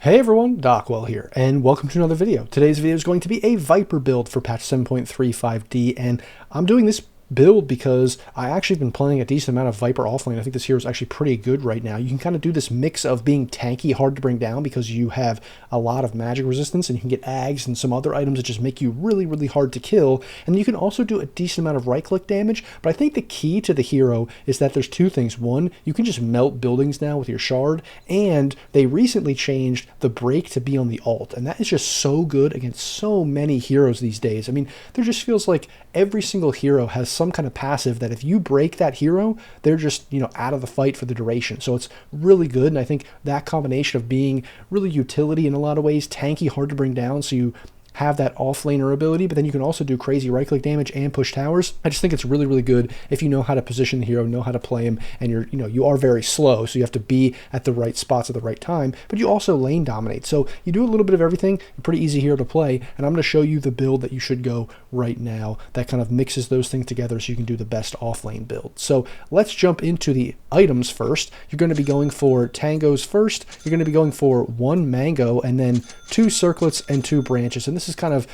Hey everyone, Dockwell here, and welcome to another video. Today's video is going to be a Viper build for patch 7.35D, and I'm doing this build because I actually been playing a decent amount of Viper offlane. I think this hero is actually pretty good right now. You can kind of do this mix of being tanky, hard to bring down because you have a lot of magic resistance, and you can get ags and some other items that just make you really, really hard to kill. And you can also do a decent amount of right-click damage, but I think the key to the hero is that there's two things. One, you can just melt buildings now with your shard, and they recently changed the break to be on the alt, and that is just so good against so many heroes these days. I mean, there just feels like every single hero has some kind of passive that if you break that hero, they're just, out of the fight for the duration. So it's really good, and I think that combination of being really utility in a lot of ways, tanky, hard to bring down, so you have that offlaner ability, but then you can also do crazy right-click damage and push towers. I just think it's really, really good if you know how to position the hero, know how to play him, and you are very slow, so you have to be at the right spots at the right time, but you also lane dominate. So you do a little bit of everything, pretty easy hero to play, and I'm going to show you the build that you should go right now that kind of mixes those things together so you can do the best offlane build. So let's jump into the items first. You're going to be going for tangos first. You're going to be going for 1 mango and then 2 circlets and 2 branches, and this is kind of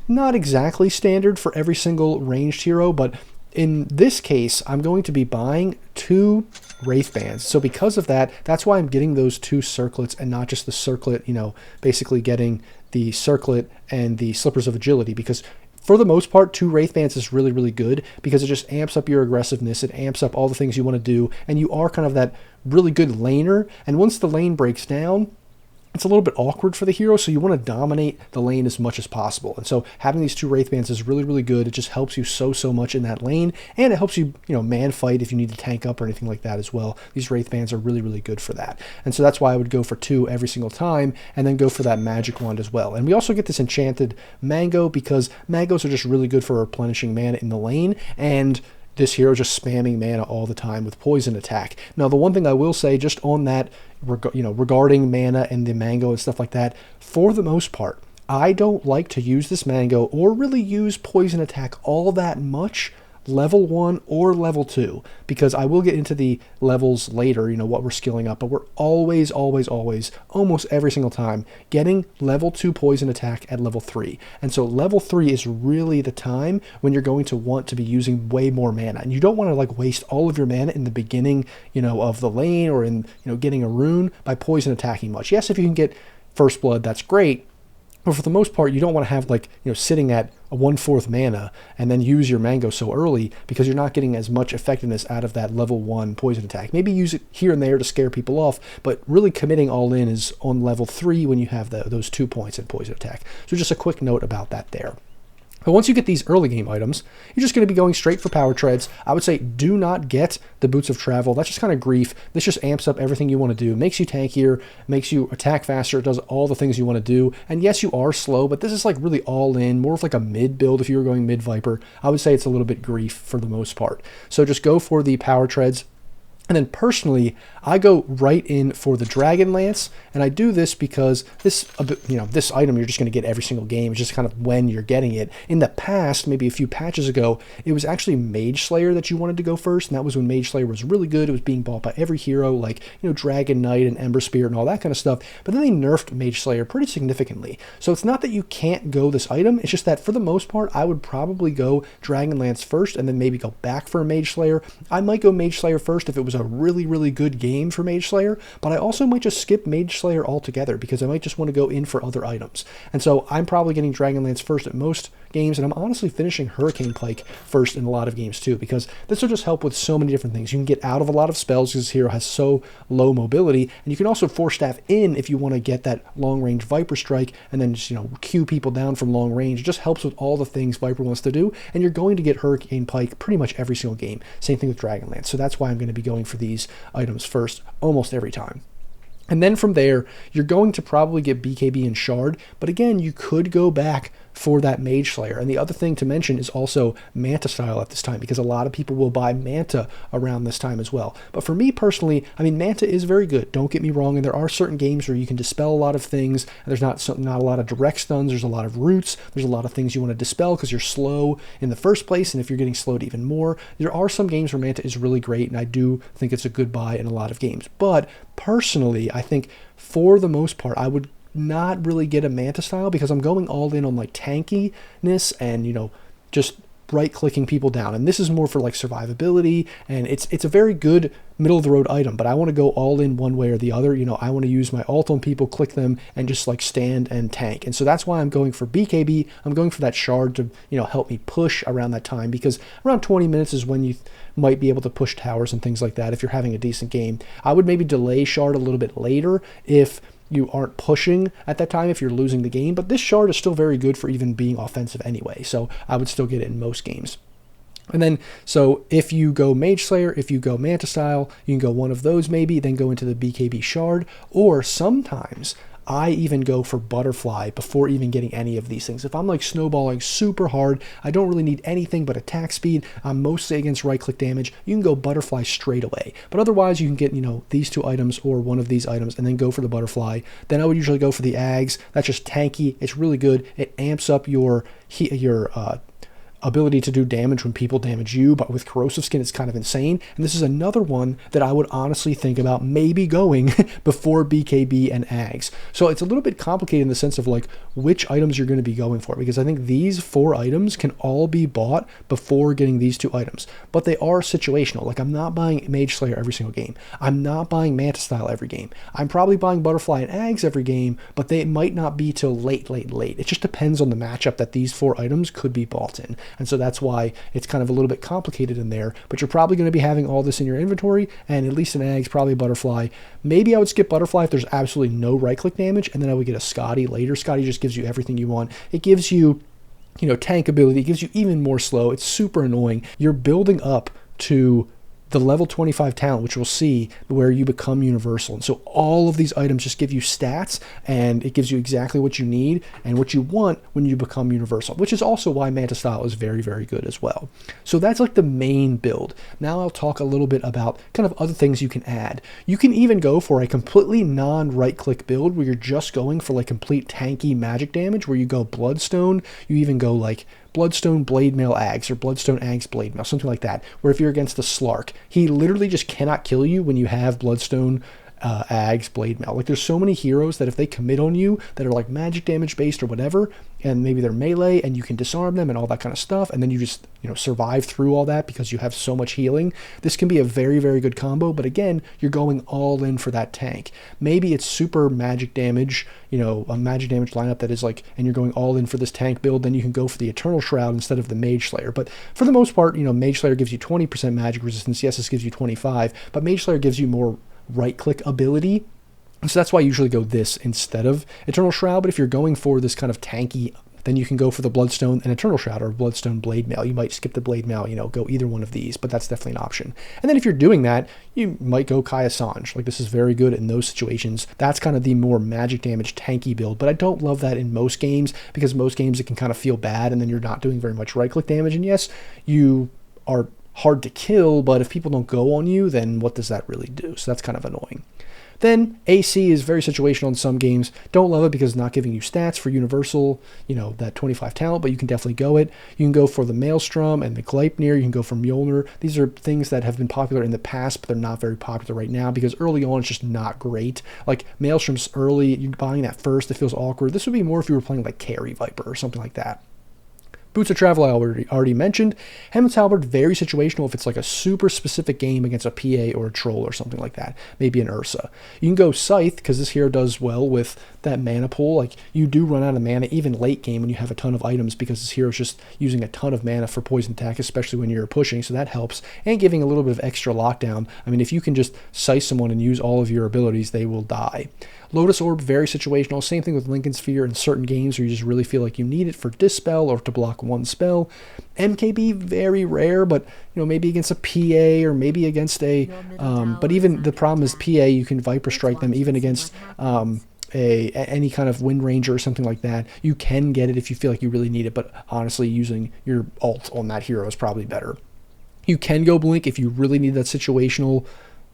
not exactly standard for every single ranged hero, but in this case, I'm going to be buying 2 Wraith Bands. So because of that, that's why I'm getting those 2 circlets and not just the circlet, basically getting the circlet and the Slippers of Agility, because for the most part, 2 Wraith Bands is really, really good because it just amps up your aggressiveness, it amps up all the things you want to do, and you are kind of that really good laner, and once the lane breaks down, it's a little bit awkward for the hero, so you want to dominate the lane as much as possible. And so having these 2 Wraith Bands is really, really good. It just helps you so much in that lane, and it helps you, man fight if you need to tank up or anything like that as well. These Wraith Bands are really, really good for that. And so that's why I would go for 2 every single time, and then go for that magic wand as well. And we also get this enchanted mango because mangoes are just really good for replenishing mana in the lane, and this hero just spamming mana all the time with poison attack. Now, the one thing I will say just on that, regarding mana and the mango and stuff like that, for the most part, I don't like to use this mango or really use poison attack all that much level 1 or level 2, because I will get into the levels later, what we're skilling up, but we're always, almost every single time getting level 2 poison attack at level 3. And so level 3 is really the time when you're going to want to be using way more mana, and you don't want to waste all of your mana in the beginning, of the lane, or in, getting a rune by poison attacking much. Yes, if you can get first blood, that's great, but for the most part, you don't want to have sitting at a 1/4 mana and then use your mango so early, because you're not getting as much effectiveness out of that level 1 poison attack. Maybe use it here and there to scare people off, but really committing all in is on level 3 when you have those 2 points in poison attack. So just a quick note about that there. But once you get these early game items, you're just going to be going straight for power treads. I would say do not get the boots of travel. That's just kind of grief. This just amps up everything you want to do. Makes you tankier, makes you attack faster. It does all the things you want to do. And yes, you are slow, but this is really all in, more of a mid build. If you were going mid Viper, I would say it's a little bit grief for the most part. So just go for the power treads. And then personally, I go right in for the Dragon Lance, and I do this because this item you're just going to get every single game. It's just kind of when you're getting it. In the past, maybe a few patches ago, it was actually Mage Slayer that you wanted to go first, and that was when Mage Slayer was really good. It was being bought by every hero, like Dragon Knight and Ember Spirit and all that kind of stuff. But then they nerfed Mage Slayer pretty significantly. So it's not that you can't go this item. It's just that for the most part, I would probably go Dragon Lance first, and then maybe go back for a Mage Slayer. I might go Mage Slayer first if it was a really, really good game for Mage Slayer, but I also might just skip Mage Slayer altogether because I might just want to go in for other items. And so I'm probably getting Dragonlance first at most games, and I'm honestly finishing Hurricane Pike first in a lot of games too, because this will just help with so many different things. You can get out of a lot of spells because this hero has so low mobility, and you can also Force Staff in if you want to get that long-range Viper Strike and then just, cue people down from long range. It just helps with all the things Viper wants to do, and you're going to get Hurricane Pike pretty much every single game. Same thing with Dragonlance. So that's why I'm going to be going for these items first almost every time. And then from there, you're going to probably get BKB and Shard, but again, you could go back for that Mage Slayer. And the other thing to mention is also Manta style at this time, because a lot of people will buy Manta around this time as well. But for me personally, I mean, Manta is very good, don't get me wrong, and there are certain games where you can dispel a lot of things, and there's not a lot of direct stuns, there's a lot of roots, there's a lot of things you want to dispel because you're slow in the first place, and if you're getting slowed even more, there are some games where Manta is really great, and I do think it's a good buy in a lot of games. But personally, I think for the most part, I would not really get a Manta style because I'm going all in on like tankiness and, you know, just right-clicking people down. And this is more for like survivability, and it's a very good middle-of-the-road item, but I want to go all in one way or the other. You know, I want to use my ult on people, click them, and just like stand and tank. And so that's why I'm going for BKB. I'm going for that shard to, you know, help me push around that time, because around 20 minutes is when you might be able to push towers and things like that if you're having a decent game. I would maybe delay shard a little bit later if you aren't pushing at that time, if you're losing the game, but this shard is still very good for even being offensive anyway, so I would still get it in most games. And then, so if you go Mage Slayer, if you go Manta Style, you can go one of those maybe, then go into the BKB shard, or sometimes I even go for Butterfly before even getting any of these things. If I'm like snowballing super hard, I don't really need anything but attack speed, I'm mostly against right-click damage, you can go Butterfly straight away. But otherwise, you can get, you know, these two items or one of these items and then go for the Butterfly. Then I would usually go for the Ags. That's just tanky. It's really good. It amps up your ability to do damage when people damage you, but with corrosive skin it's kind of insane. And this is another one that I would honestly think about maybe going before BKB and Ags. So it's a little bit complicated in the sense of like which items you're going to be going for, because I think these 4 items can all be bought before getting these 2 items, but they are situational. Like I'm not buying Mage Slayer every single game, I'm not buying Manta Style every game, I'm probably buying Butterfly and Ags every game, but they might not be till late. It just depends on the matchup that these 4 items could be bought in. And so that's why it's kind of a little bit complicated in there, but you're probably going to be having all this in your inventory, and at least an Ags, probably Butterfly. Maybe I would skip Butterfly if there's absolutely no right-click damage, and then I would get a Scotty later. Scotty just gives you everything you want. It gives you, you know, tank ability. It gives you even more slow. It's super annoying. You're building up to the level 25 talent, which we'll see, where you become universal. And so all of these items just give you stats, and it gives you exactly what you need and what you want when you become universal, which is also why Manta Style is very, very good as well. So that's like the main build. Now I'll talk a little bit about kind of other things you can add. You can even go for a completely non-right-click build where you're just going for like complete tanky magic damage, where you go Bloodstone, you even go like Bloodstone Blade Mail Ags or Bloodstone Ags Blade Mail, something like that, where if you're against the Slark, he literally just cannot kill you when you have Bloodstone Ags Blade Mail. Like there's so many heroes that if they commit on you that are like magic damage based or whatever, and maybe they're melee and you can disarm them and all that kind of stuff, and then you just, you know, survive through all that because you have so much healing. This can be a very, very good combo, but again, you're going all in for that tank. Maybe it's super magic damage, you know, a magic damage lineup that is like, and you're going all in for this tank build, then you can go for the Eternal Shroud instead of the Mage Slayer. But for the most part, you know, Mage Slayer gives you 20% magic resistance. Yes, this gives you 25, but Mage Slayer gives you more right-click ability. So that's why I usually go this instead of Eternal Shroud. But if you're going for this kind of tanky, then you can go for the Bloodstone and Eternal Shroud or Bloodstone Blade Mail. You might skip the Blade Mail, you know, go either one of these, but that's definitely an option. And then if you're doing that, you might go Kai Assange. Like this is very good in those situations. That's kind of the more magic damage tanky build, but I don't love that in most games, because most games it can kind of feel bad and then you're not doing very much right-click damage. And yes, you are hard to kill, but if people don't go on you, then what does that really do? So that's kind of annoying. Then AC is very situational in some games. Don't love it because it's not giving you stats for universal, you know, that 25 talent, but you can definitely go it. You can go for the Maelstrom and the Gleipnir. You can go for Mjolnir. These are things that have been popular in the past, but they're not very popular right now because early on it's just not great. Like Maelstrom's early, you're buying that first, it feels awkward. This would be more if you were playing like Carry Viper or something like that. Boots of Travel I already mentioned. Helmets Halberd, very situational if it's like a super specific game against a PA or a Troll or something like that. Maybe an Ursa. You can go Scythe because this hero does well with that mana pool. Like you do run out of mana even late game when you have a ton of items because this hero is just using a ton of mana for poison attack, especially when you're pushing, so that helps. And giving a little bit of extra lockdown. I mean, if you can just Scythe someone and use all of your abilities, they will die. Lotus Orb, very situational. Same thing with Lincoln Sphere in certain games where you just really feel like you need it for Dispel or to block one spell. MKB, very rare, but you know, maybe against a PA or maybe against a, but even the problem is PA, you can Viper Strike them even against any kind of Wind Ranger or something like that. You can get it if you feel like you really need it, but honestly, using your ult on that hero is probably better. You can go Blink if you really need that situational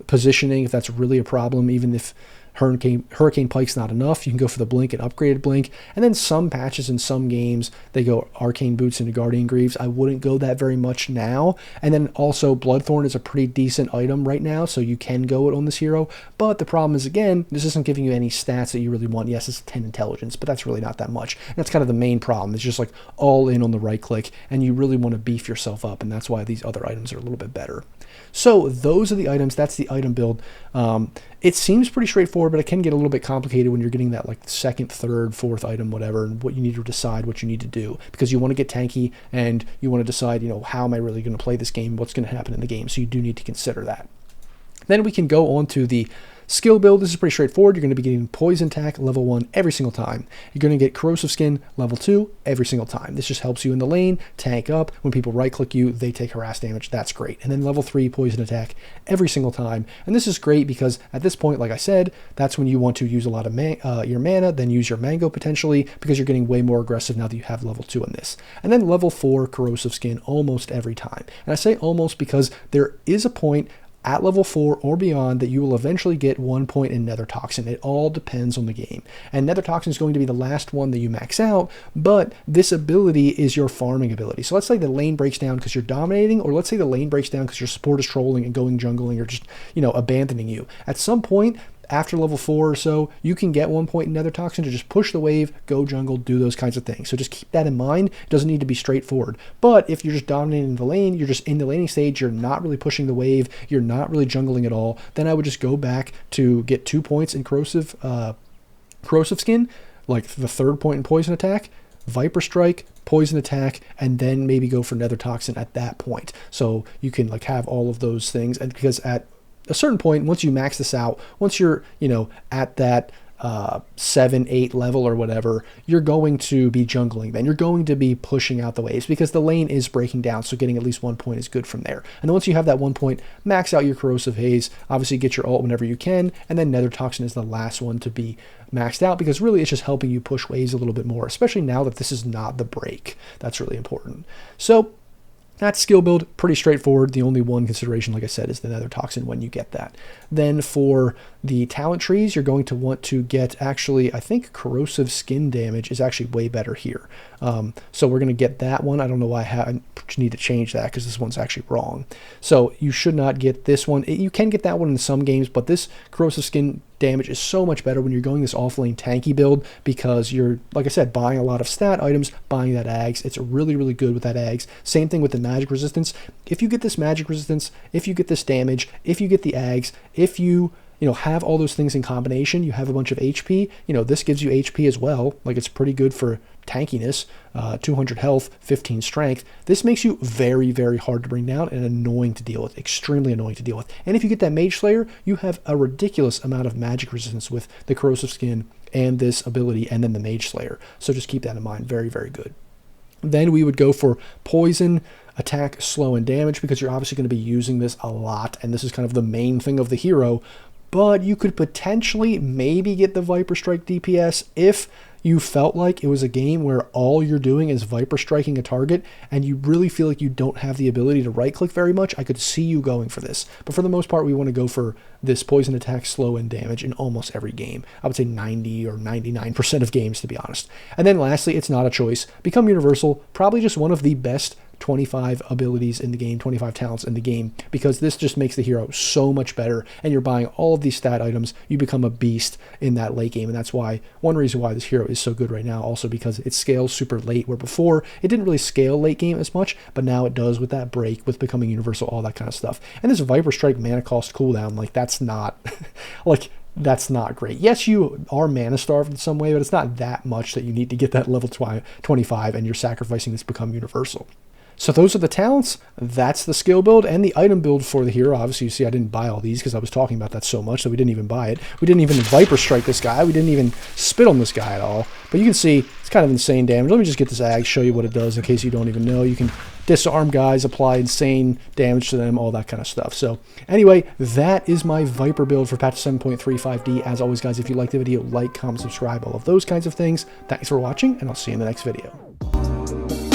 positioning, if that's really a problem, even if Hurricane Pike's not enough. You can go for the Blink and upgraded Blink. And then some patches in some games, they go Arcane Boots into Guardian Greaves. I wouldn't go that very much now. And then also Bloodthorn is a pretty decent item right now, so you can go it on this hero. But the problem is, again, this isn't giving you any stats that you really want. Yes, it's 10 intelligence, but that's really not that much. And that's kind of the main problem. It's just like all in on the right click, and you really want to beef yourself up, and that's why these other items are a little bit better. So those are the items. That's the item build. It seems pretty straightforward, but it can get a little bit complicated when you're getting that like second, third, fourth item, whatever, and what you need to decide what you need to do, because you want to get tanky and you want to decide, you know, how am I really going to play this game? What's going to happen in the game? So you do need to consider that. Then we can go on to the skill build. This is pretty straightforward. You're going to be getting Poison Attack level 1 every single time. You're going to get Corrosive Skin level 2 every single time. This just helps you in the lane, tank up. When people right click you, they take harass damage. That's great. And then level 3 Poison Attack every single time. And this is great because at this point, like I said, that's when you want to use a lot of your mana, then use your Mango potentially, because you're getting way more aggressive now that you have level 2 in this. And then level 4 Corrosive Skin almost every time. And I say almost because there is a point at level 4 or beyond that you will eventually get 1 point in Nether Toxin. It all depends on the game. And Nether Toxin is going to be the last one that you max out, but this ability is your farming ability. So let's say the lane breaks down because you're dominating, or let's say the lane breaks down because your support is trolling and going jungling or just, you know, abandoning you. At some point, after level 4 or so, you can get 1 point in Nether Toxin to just push the wave, go jungle, do those kinds of things. So just keep that in mind. It doesn't need to be straightforward. But if you're just dominating the lane, you're just in the laning stage, you're not really pushing the wave, you're not really jungling at all, then I would just go back to get 2 points in Corrosive Skin, like the 3rd point in Poison Attack, Viper Strike, Poison Attack, and then maybe go for Nether Toxin at that point. So you can like have all of those things, and because at a certain point, once you max this out, once you're, you know, at that 7, 8 level or whatever, you're going to be jungling. Then you're going to be pushing out the waves because the lane is breaking down. So getting at least 1 point is good from there. And then once you have that 1 point, max out your Corrosive Haze. Obviously, get your ult whenever you can. And then Nether Toxin is the last one to be maxed out because really it's just helping you push waves a little bit more, especially now that this is not the break. That's really important. So that's skill build, pretty straightforward. The only one consideration, like I said, is the Nether Toxin when you get that. Then for the talent trees, you're going to want to get, actually, I think Corrosive Skin damage is actually way better here. So we're going to get that one. I don't know why I need to change that because this one's actually wrong. So you should not get this one. You can get that one in some games, but this Corrosive Skin damage is so much better when you're going this off-lane tanky build because you're, like I said, buying a lot of stat items, buying that Ags. It's really, really good with that Ags. Same thing with the magic resistance. If you get this magic resistance, if you get this damage, if you get the Ags, if you have all those things in combination, you have a bunch of HP, this gives you HP as well. Like, it's pretty good for tankiness, 200 health, 15 strength. This makes you very, very hard to bring down and annoying to deal with, extremely annoying to deal with. And if you get that Mage Slayer, you have a ridiculous amount of magic resistance with the Corrosive Skin and this ability and then the Mage Slayer. So just keep that in mind. Very, very good. Then we would go for Poison, Attack, Slow, and Damage because you're obviously going to be using this a lot, and this is kind of the main thing of the hero. But you could potentially maybe get the Viper Strike DPS if you felt like it was a game where all you're doing is Viper Striking a target and you really feel like you don't have the ability to right click very much. I could see you going for this. But for the most part, we want to go for this Poison, Attack, Slow, and Damage in almost every game. I would say 90 or 99% of games, to be honest. And then lastly, it's not a choice. Become Universal, probably just one of the best 25 abilities in the game, 25 talents in the game, because this just makes the hero so much better, and you're buying all of these stat items, you become a beast in that late game, and that's why, one reason why this hero is so good right now, also because it scales super late, where before, it didn't really scale late game as much, but now it does with that break, with becoming universal, all that kind of stuff. And this Viper Strike mana cost cooldown, like, that's not, like, that's not great. Yes, you are mana starved in some way, but it's not that much that you need to get that level 25, and you're sacrificing this to become universal. So those are the talents, that's the skill build, and the item build for the hero. Obviously, you see I didn't buy all these because I was talking about that so much that we didn't even buy it. We didn't even Viper Strike this guy. We didn't even spit on this guy at all. But you can see it's kind of insane damage. Let me just get this Ag, show you what it does in case you don't even know. You can disarm guys, apply insane damage to them, all that kind of stuff. So anyway, that is my Viper build for patch 7.35D. As always, guys, if you liked the video, like, comment, subscribe, all of those kinds of things. Thanks for watching, and I'll see you in the next video.